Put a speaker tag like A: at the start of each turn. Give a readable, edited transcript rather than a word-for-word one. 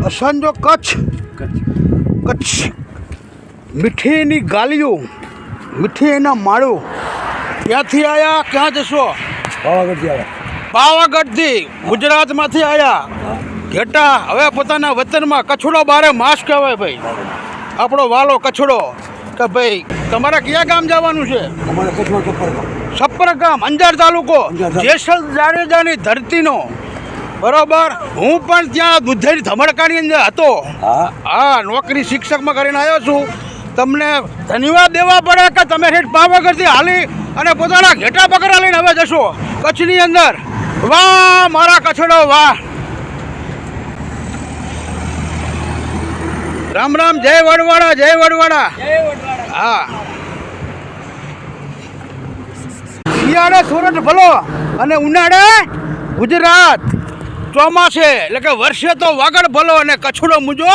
A: અસાંજો કચ્છ કચ્છ મીઠી એની ગાલીઓ, મીઠી એના માળો. ક્યાંથી આવ્યા, ક્યાં જશો?
B: પાવાગઢથી આવ્યા.
A: પાવાગઢથી, ગુજરાતમાંથી આવ્યા. ઘેટા હવે પોતાના વતનમાં કચ્છડો બારે માસ કહેવાય ભાઈ, આપણો વાલો કચ્છડો. કે ભાઈ તમારે કયા ગામ જવાનું છે?
B: અમારે કચ્છમાં
A: સપ્પર ગામ, અંજાર તાલુકો,
B: અંજાર.
A: જેસલ જાડેજાની ધરતીનો. બરોબર. હું પણ ત્યાં દૂધેરી ધમડકાની અંદર હતો.
B: હા
A: હા, નોકરી શિક્ષકમાં કરીને આવ્યો છું. તમને ધન્યવાદ દેવા પડે કે તમે હેઠ પાવાગઢથી હાલી અને પોતાના ઘેટા બકરા લઈને હવે જશો કચ્છની અંદર. વાહ મારા કચ્છડો વાહ. રામ રામ, જય વડવાડા, જય વડવાડા. હા, શિયાળે સુરત ભલો અને ઉનાળે ગુજરાત, ચોમાસે એટલે કે વર્ષે તો વાગડ ભલો અને કચ્છડો મુજો